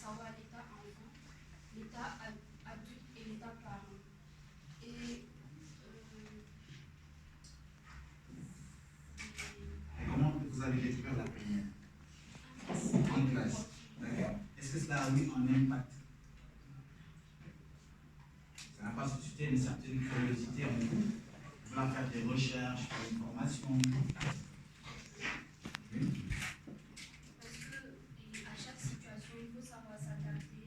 savoir l'état enfant, l'état adulte et l'état parent. Et comment vous avez découvert la première? En classe. D'accord. Est-ce que cela a eu un impact? Ça n'a pas suscité une certaine curiosité en vous? Vous voulez faire des recherches, faire une formation? Oui. Parce que à chaque situation, il faut savoir s'adapter.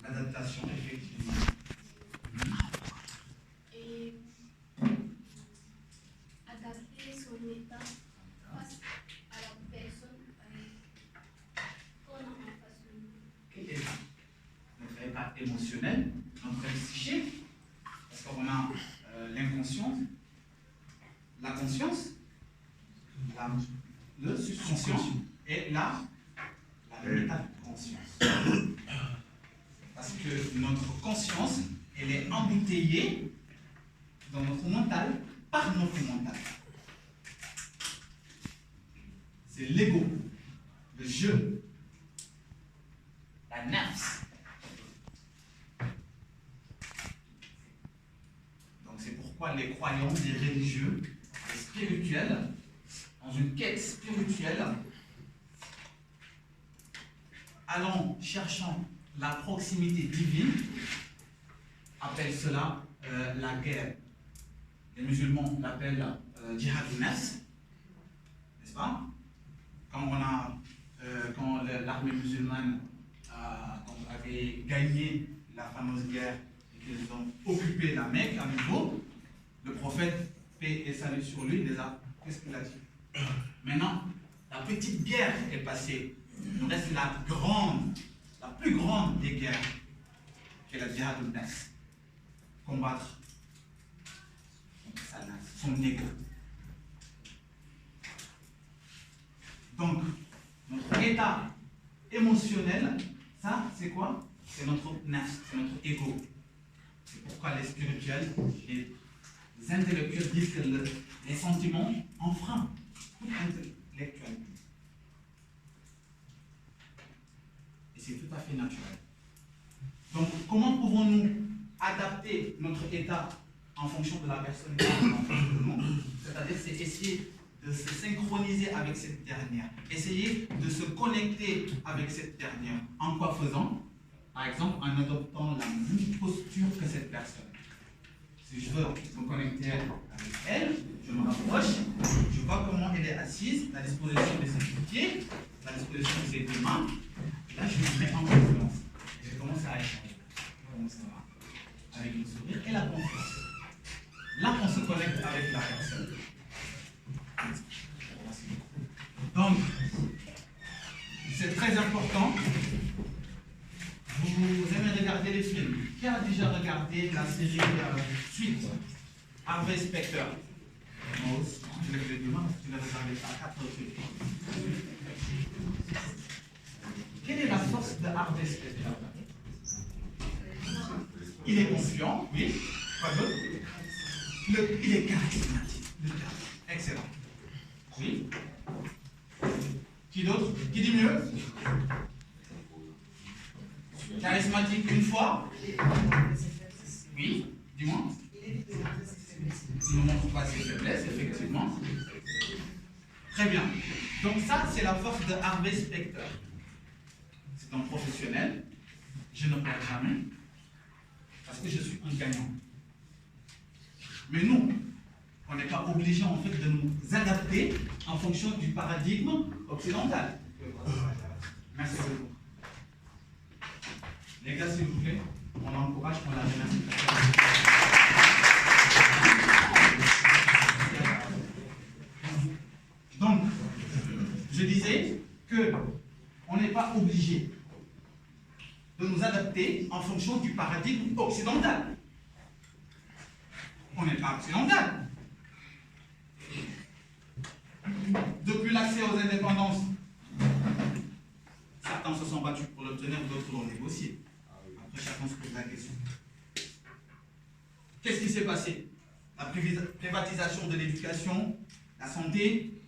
L'adaptation, effectivement. Et adapter son état face à la personne qu'on a en face de nous. Quel état? Notre état émotionnel, notre psyché, parce qu'on a l'inconscient, la conscience, le subconscient et la métaconscience. Parce que notre conscience, elle est embouteillée dans notre mental par notre mental. C'est l'ego, le jeu, la nafs. Donc c'est pourquoi les croyants, les religieux, les spirituels, dans une quête spirituelle, allant cherchant la proximité divine, appellent cela la guerre. Les musulmans l'appellent djihad al-nafs, n'est-ce pas? Quand l'armée musulmane avait gagné la fameuse guerre et qu'ils ont occupé la Mecque à nouveau, le prophète, paix et salut sur lui, qu'est-ce qu'il a dit? Maintenant, la petite guerre est passée. Il nous reste la plus grande des guerres, qui est la djihad al-nafs. Combattre son ego. Donc, notre état émotionnel, ça, c'est quoi? C'est notre nafs, c'est notre ego. C'est pourquoi les spirituels, les intellectuels disent que les sentiments enfreignent toute intellectualité. Et c'est tout à fait naturel. Donc, comment pouvons-nous adapter notre état en fonction de la personne qui est en face de nous? C'est-à-dire, c'est essayer de se synchroniser avec cette dernière, essayer de se connecter avec cette dernière. En quoi faisant? Par exemple, en adoptant la même posture que cette personne. Si je veux me connecter avec elle, je me rapproche, je vois comment elle est assise, la disposition de ses pieds, la disposition de ses deux mains, et là je me mets en confiance. Et je commence à échanger. Comment ça va? Avec le sourire et la confiance. Là, on se connecte avec la personne. Donc, c'est très important. Vous aimez regarder les films. Qui a déjà regardé la série Suite, Harvey Specter? Moi aussi. Je lève les deux mains parce que tu l'as regardé à 4 films. Quelle est la force de Harvey Specter? Il est confiant, oui. Quoi d'autre? Il est charismatique. Excellent. Oui. Qui d'autre? Qui dit mieux? Charismatique une fois? Oui, dis-moi. Il ne montre pas ses faiblesses, effectivement. Très bien. Donc ça, c'est la force de Harvey Specter. C'est un professionnel. Je ne perds jamais. Parce que je suis un gagnant. Mais nous, on n'est pas obligé en fait de nous adapter en fonction du paradigme occidental. Merci beaucoup. Les gars, s'il vous plaît, on l'encourage, on la remercie. Donc, je disais que on n'est pas obligé de nous adapter en fonction du paradigme occidental. On n'est pas occidental. Depuis l'accès aux indépendances, certains se sont battus pour l'obtenir, d'autres l'ont négocié. Après, chacun se pose la question. Qu'est-ce qui s'est passé? La privatisation de l'éducation, la santé,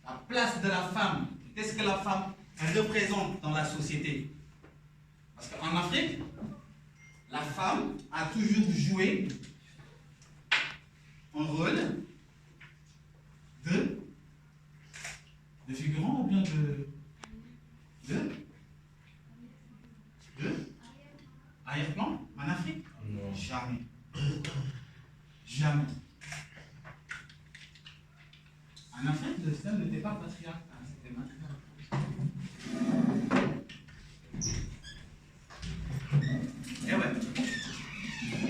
La place de la femme. Qu'est-ce que la femme représente dans la société? Parce qu'en Afrique, la femme a toujours joué un rôle de figurant ou bien de arrière-plan en Afrique? Non. Jamais. Jamais. En Afrique, le seul n'était pas patriarcal, c'était matriarcal. Et ouais.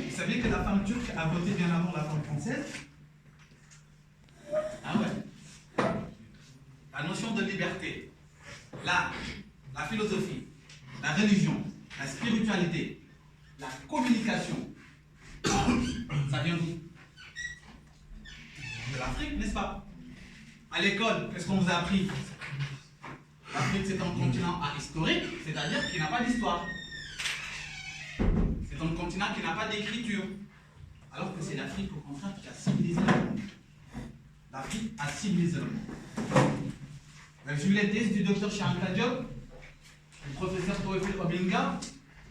Vous saviez que la femme turque a voté bien avant la femme française? Ah ouais. La notion de liberté, l'art, la philosophie, la religion, la spiritualité, la communication, ça vient d'où? De l'Afrique, n'est-ce pas? À l'école, qu'est-ce qu'on vous a appris? L'Afrique, c'est un continent ahistorique, c'est-à-dire qu'il n'a pas d'histoire. C'est un continent qui n'a pas d'écriture. Alors que c'est l'Afrique, au contraire, qui a civilisé le monde. L'Afrique a civilisé le monde. Vous avez vu les thèses du docteur Shankar Diop, du professeur Théophile Obinga?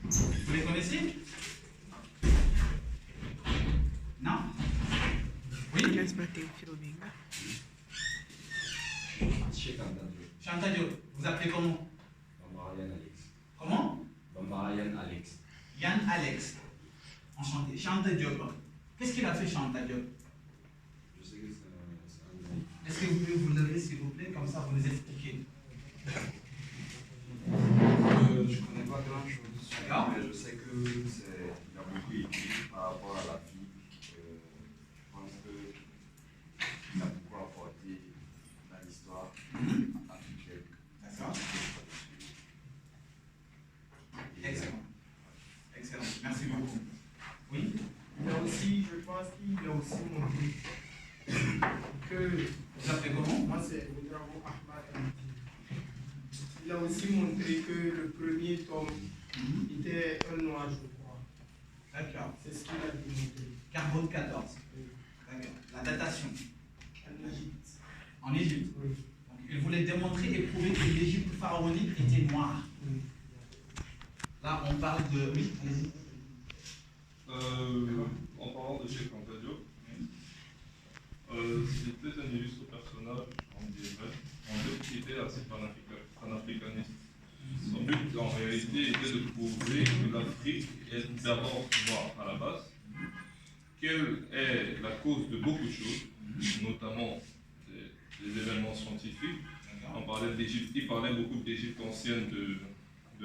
Vous les connaissez? Non? Oui? Chantal Diop, vous appelez comment? Yann Alex. Comment? Yann Alex. Yann Alex. Enchanté. Chantal Diop. Qu'est-ce qu'il a fait, Chantal Diop? Je sais que c'est un ami. Est-ce que vous pouvez vous lever, s'il vous plaît, comme ça vous nous expliquez? Je connais pas grand chose sur lui, D'accord. mais je sais que il a beaucoup écrit par rapport à la vie. Je pense qu'il a beaucoup apporté dans l'histoire africaine. D'accord. Excellent. Excellent. Merci beaucoup. Oui? Il a aussi, je pense qu'il a aussi montré que, Vous appelez comment? moi c'est Ouedraogo Ahmad Amiti. Il a aussi montré que le premier tome était un noir, je crois. D'accord. C'est ce qu'il a démontré. Carbone 14. Oui. D'accord. La datation. En Égypte. En Égypte. Oui. Donc, il voulait démontrer et prouver que l'Égypte pharaonique était noire. Oui. Là, on parle de. Oui, allez-y. En parlant de Cheikh Anta Diop, c'était un illustre personnage, on dirait, en fait, qui était assez panafricaniste. Son but, en réalité, était de prouver que l'Afrique est d'abord noire à la base, qu'elle est la cause de beaucoup de choses, notamment des événements scientifiques. On parlait d'Égypte, il parlait beaucoup d'Égypte ancienne, de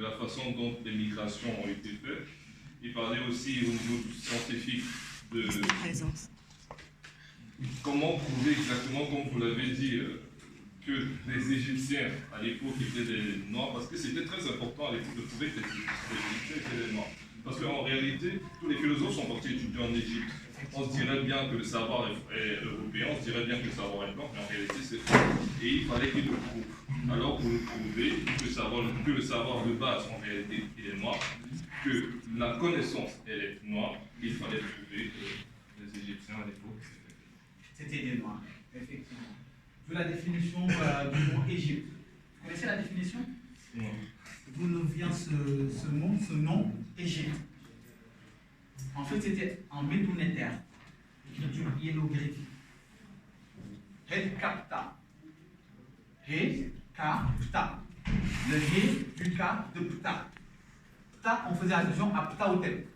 la façon dont les migrations ont été faites. Il parlait aussi au niveau scientifique de comment prouver exactement, comme vous l'avez dit, que les Égyptiens à l'époque étaient des Noirs, parce que c'était très important à l'époque de prouver que les Égyptiens étaient des Noirs. Parce qu'en réalité, tous les philosophes sont partis étudier en Égypte. On se dirait bien que le savoir est européen, on se dirait bien que le savoir est blanc, mais en réalité c'est faux. Et il fallait qu'ils le prouvent. Alors pour le prouver, que le savoir de base en réalité il est noir, que la connaissance elle est noire, il fallait prouver que les Égyptiens à l'époque C'était des noirs, effectivement. Vu la définition du mot Égypte. Vous connaissez la définition? non. D'où nous vient ce mot, ce nom, Égypte? En fait, c'était en médounéter, écriture hiéroglyphique. Hedkapta. Hedkapta. Le He du Ka de Pta. Pta, on faisait allusion à Ptahotep.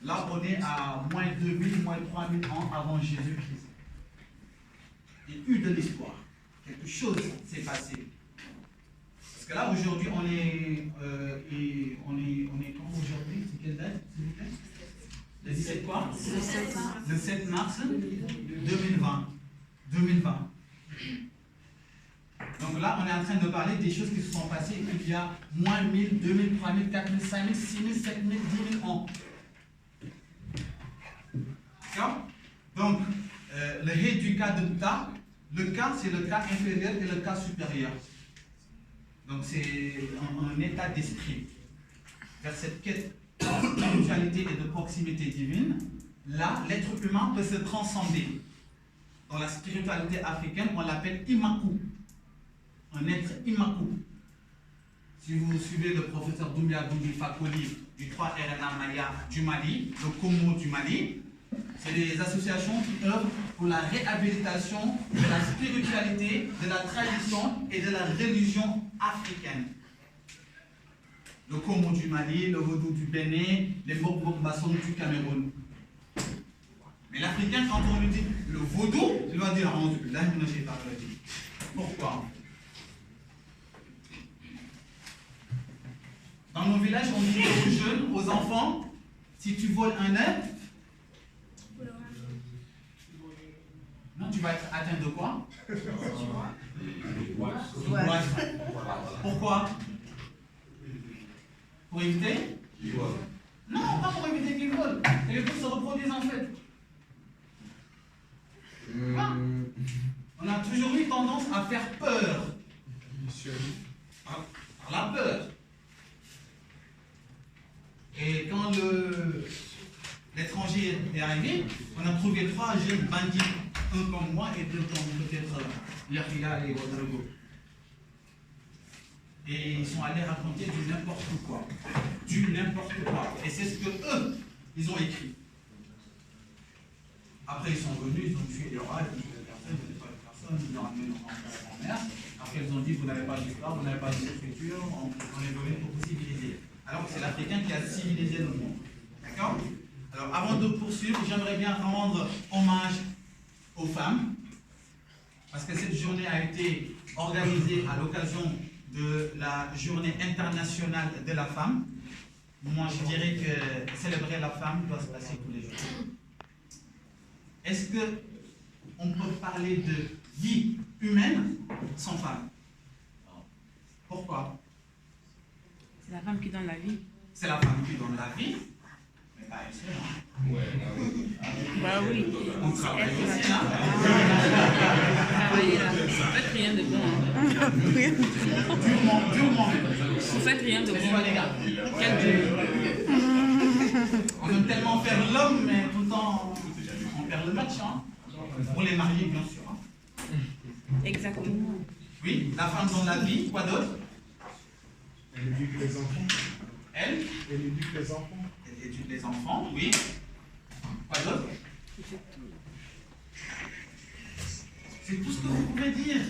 Là, on est à moins 2000, moins 3000 ans avant Jésus-Christ. Il y a eu de l'histoire. Quelque chose s'est passé. Parce que là, aujourd'hui, on est quand aujourd'hui? C'est quelle date, s'il vous plaît? Le 17 quoi? Le 7 mars 2020. 2020. Donc là, on est en train de parler des choses qui se sont passées il y a moins 1000, 2000, 3000, 4000, 5000, 6000, 7000, 10 000 ans. D'accord? Donc, le He du cas de Pta, le cas c'est le cas inférieur et le cas supérieur. Donc c'est un état d'esprit vers cette quête de spiritualité et de proximité divine. Là, l'être humain peut se transcender dans la spiritualité africaine, on l'appelle Imaku. Un être Imaku. Si vous suivez le professeur Doumbia Doumbia Fakoli du 3RNA Maya du Mali, le Como du Mali, c'est des associations qui œuvrent pour la réhabilitation de la spiritualité, de la tradition et de la religion africaine. Le Como du Mali, le Vaudou du Bénin, les Mbok-Mbok-Basson du Cameroun. Mais l'Africain, quand on lui dit le Vaudou, il va dire là, je ne sais pas. Pourquoi? Dans nos villages, on dit aux jeunes, aux enfants, si tu voles un œuf, non, tu vas être atteint de quoi? Pourquoi? Pour éviter? Non, pas pour éviter qu'ils volent. Et les boules se reproduisent en fait. Ah. On a toujours eu tendance à faire peur. Par la peur. Et quand l'étranger est arrivé, on a trouvé 3 jeunes bandits, un comme moi et 2 comme peut-être Yakhya et Rodrigo. Et ils sont allés raconter du n'importe quoi. Du n'importe quoi. Et c'est ce que eux, ils ont écrit. Après, ils sont venus, ils ont tué les rois, ils ont tué personne, ils ont amené en mer. Après, ils ont dit, vous n'avez pas d'histoire, vous n'avez pas d'écriture, on est venu pour vous civiliser. Alors que c'est l'Africain qui a civilisé le monde. D'accord? Alors, avant de poursuivre, j'aimerais bien rendre hommage aux femmes, parce que cette journée a été organisée à l'occasion de la journée internationale de la femme. Moi, je dirais que célébrer la femme doit se passer tous les jours. Est-ce qu'on peut parler de vie humaine sans femme? Pourquoi? C'est la femme qui donne la vie. C'est la femme qui donne la vie, mais pas elle seule. Hein? Bah oui. On travaille aussi, hein? Travailler là. Vous faites rien de bon. Hein. Durement. Vous faites rien de C'est bon. quoi, les gars? Quel dur. On aime tellement faire l'homme, mais tout le temps, on perd le match. Hein? Pour les mariés, bien sûr. Hein? Exactement. Oui, la femme donne la vie, quoi d'autre? Elle éduque les enfants. Elle éduque les enfants. Elle éduque les enfants, oui. Quoi d'autre? C'est tout ce que vous pouvez dire.